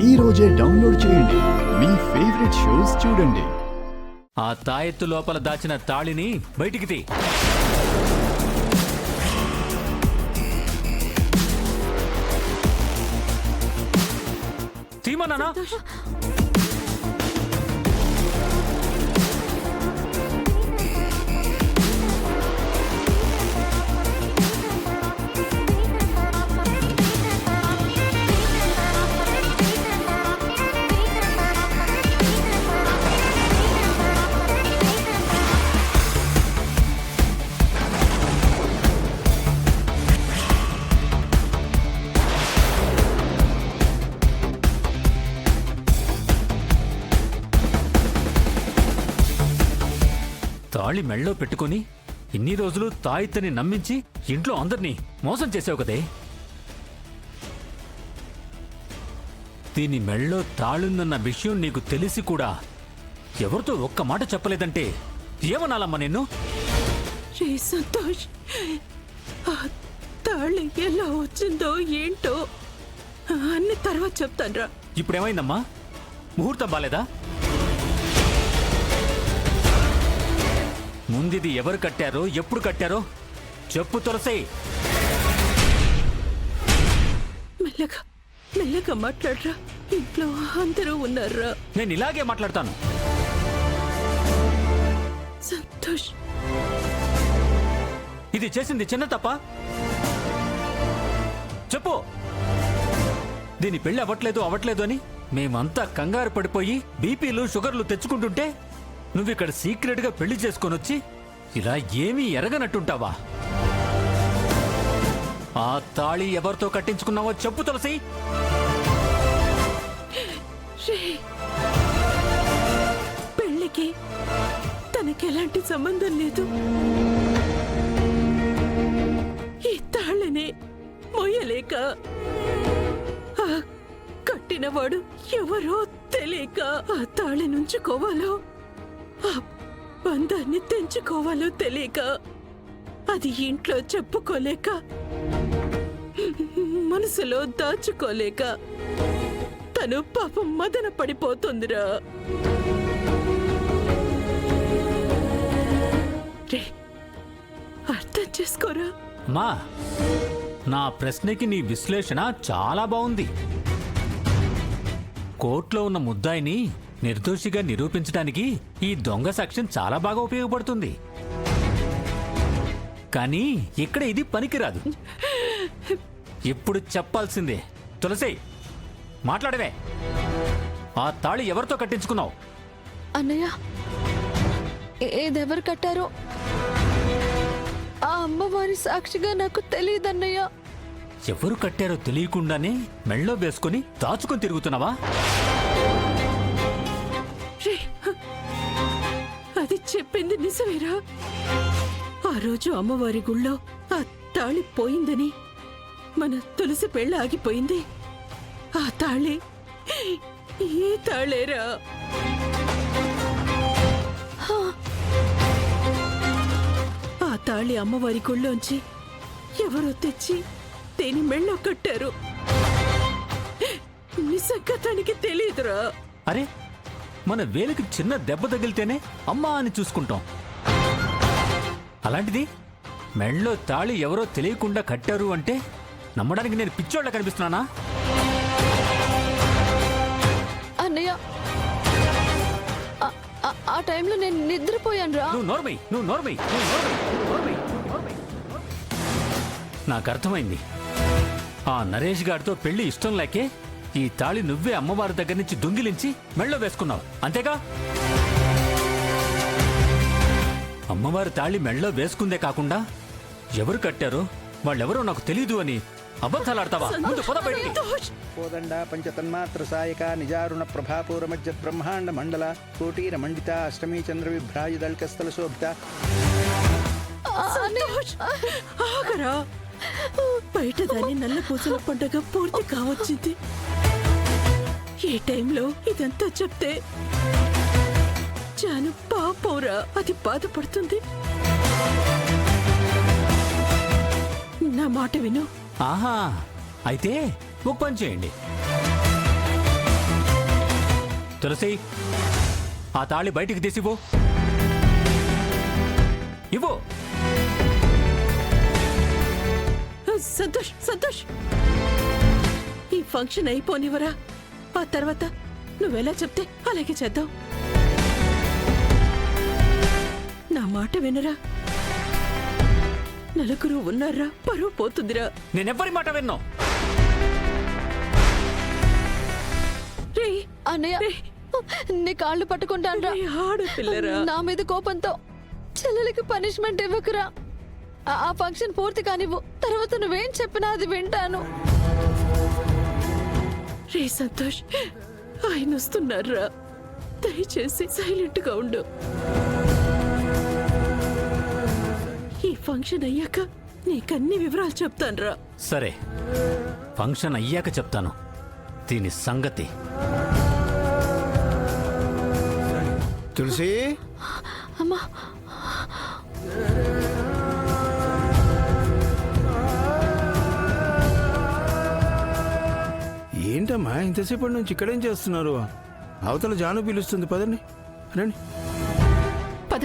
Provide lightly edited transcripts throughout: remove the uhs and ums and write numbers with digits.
ఈ రోజే డౌన్లోడ్ చేయండి. మీ ఫేవరెట్ షోస్ చూడండి. ఆ తాయెత్తు లోపల దాచిన తాళిని బయటికి తీ. తీమన్నానా? తాళి మెళ్ళో పెట్టుకుని ఇన్ని రోజులు తాయిత్తని నమ్మించి ఇంట్లో అందరినీ మోసం చేసావు కదే. దీని మెళ్ళో తాళుందన్న విషయం నీకు తెలిసి కూడా ఎవరితో ఒక్క మాట చెప్పలేదంటే ఏమనాలమ్మా నిన్ను? రే సంతోష్, ఆ తాళి ఎలా వచ్చిందో ఏంటో అన్ని తర్వాత చెప్తాన్రా. ఇప్పుడేమైందమ్మా? ముహూర్తం బాలేదా? ముందిది ఎవరు కట్టారో ఎప్పుడు కట్టారో చెప్పు తులసి. మెల్లగా మెల్లగా మాట్లాడరా, ఇంట్లో అందరూ ఉన్నారా. నేను ఇలాగే మాట్లాడతాను. సంతోష్, ఇది చేసింది చిన్న తప్ప? చెప్పు. దీని పెళ్లి అవ్వట్లేదు అని మేమంతా కంగారు పడిపోయి బీపీలు షుగర్లు తెచ్చుకుంటుంటే నువ్విక్కడ సీక్రెట్ గా పెళ్లి చేసుకొనొచ్చి ఇలా ఏమీ ఎరగనట్టుంటావా? ఆ తాళి ఎవరితో కట్టించుకున్నావో చెప్పు తులసి. పెళ్లికి తనకెలాంటి సంబంధం లేదు. ఈ తాళిని మోయలేక ఆ కట్టినవాడు ఎవరో తెలియక ఆ తాళి నుంచుకోవాలో ఆ బంధాన్ని తెంచుకోవాలో తెలియక అది ఇంట్లో చెప్పుకోలేక మనసులో దాచుకోలేక తను పాపం మదన పడిపోతుందిరా. రే, అర్థం చేసుకోరా. మా నా ప్రశ్నకి నీ విశ్లేషణ చాలా బాగుంది. కోర్టులో ఉన్న ముద్దాయిని నిర్దోషిగా నిరూపించడానికి ఈ దొంగ సాక్ష్యం చాలా బాగా ఉపయోగపడుతుంది. కానీ ఇక్కడ ఇది పనికిరాదు. ఇప్పుడు చెప్పాల్సిందే. తులసి, మాట్లాడవే. ఆ తాళి ఎవరితో కట్టించుకున్నావు? అన్నయ్య, ఏదెవరు కట్టారో ఆ అమ్మవారి సాక్షిగా నాకు తెలియదన్నయ్య. ఎవరు కట్టారో తెలియకుండానే మెళ్ళో వేసుకుని దాచుకొని తిరుగుతున్నావా? అది చెప్పింది నిజమేరా. ఆ రోజు అమ్మవారి గుళ్ళో ఆ తాళి పోయిందని మన తులసి పెళ్ళి ఆగిపోయింది. ఆ తాళి ఏ తాళేరా? ఆ తాళి అమ్మవారి గుళ్ళోంచి ఎవరో తెచ్చి దేని మెళ్ళో కట్టారు. నిజంగా తనకి తెలియదురా. అరే, మన వేలికి చిన్న దెబ్బ తగిలితేనే అమ్మా అని చూసుకుంటాం. అలాంటిది మెళ్ళో తాళి ఎవరో తెలియకుండా కట్టారు అంటే నమ్మడానికి నేను పిచ్చోళ్ళ కనిపిస్తున్నానా? అన్నయ్య, ఆ టైంలో నేను నిద్రపోయాను రా. నువ్వు నోర్మై. నాకు అర్థమైంది. ఆ నరేష్ గారితో పెళ్లి ఇష్టం లేకే ఈ తాళి నువ్వే అమ్మవారి దగ్గర నుంచి దొంగిలించి మెళ్ళో వేసుకున్నావు, అంతేగా? అమ్మవారి తాళి మెళ్ళో వేసుకుందే కాకుండా ఎవరు కట్టారో వాళ్ళెవరో నాకు తెలీదు అని అబద్ధాలాడతావా? ముందు పద బయటికి. కోదండ పంచతన్మాత్ర సాయక నిజారుణ ప్రభాపూరమజ్జ బ్రహ్మాండ మండల కోటీర మండిత అష్టమీ చంద్ర విభ్రాయుదల్కస్థల శోభిత. ఆగరా, బయట దాని నల్ల పూసల పండుగ పూర్తి కావచ్చింది. ఈ టైంలో ఇదంతా చెప్తే జాను పాపంరా, అది బాధపడుతుంది. నా మాట విను. ఆహా, అయితే ఒక పని చేయండి. తులసి, ఆ తాళి బయటికి తీసివ్వు. ఇవ్వు. సంతోష్ సంతోష్, ఈ ఫంక్షన్ అయిపోనివరా, ఆ తర్వాత నువ్వెలా చెప్తే అలాగే చేద్దాం. నా మాట వినరా, నలుగురు ఉన్నారా, పరువు పోతుందిరా. నేనెవ్వరి మాట విన్నా. రే అన్నయ్య, నీ కాళ్ళు పట్టుకుంటాన్రా. ఆడపిల్లరా, నా మీద కోపంతో చెల్లెలకి పనిష్మెంట్ ఇవ్వకురా. ఆ ఫంక్షన్ పూర్తి కానివ్వు, తర్వాత నువ్వేం చెప్పినా అది వింటాను. రే సంతోష్, ఆయన వస్తున్నారా, దయచేసి సైలెంట్ గా ఉండు. ఈ ఫంక్షన్ అయ్యాక నీకన్ని వివరాలు చెప్తానురా. సరే, ఫంక్షన్ అయ్యాక చెప్తాను దీని సంగతి. తులసి, అమ్మా, ఏంటమ్మా ఇంతసేపటి నుంచి ఇక్కడేం చేస్తున్నారు? అవతల జాను పిలుస్తుంది, పదండి రండి. పద.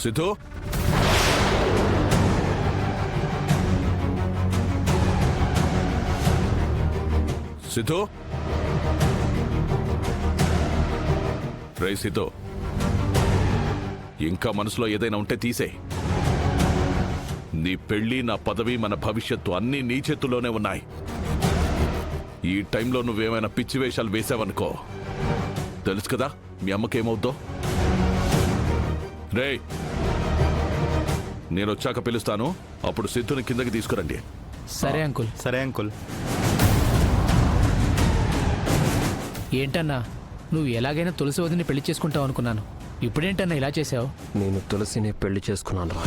సిద్ధు, సిద్ధు, రే సిద్ధు, ఇంకా మనసులో ఏదైనా ఉంటే తీసే. నీ పెళ్లి, నా పదవి, మన భవిష్యత్తు అన్నీ నీ చేతుల్లోనే ఉన్నాయి. ఈ టైంలో నువ్వేమైనా పిచ్చి వేషాలు వేసావనుకో, తెలుసు కదా మీ అమ్మకేమవుద్దో. రే, నేను వచ్చాక పిలుస్తాను, అప్పుడు సిద్ధుని కిందకి తీసుకురండి. సరే అంకుల్. సరే అంకుల్. ఏంటన్నా, నువ్వు ఎలాగైనా తులసి వదిని పెళ్లి చేసుకుంటావు అనుకున్నాను. ఇప్పుడేంటన్నా ఇలా చేసావు? నేను తులసిని పెళ్లి చేసుకున్నాను రా.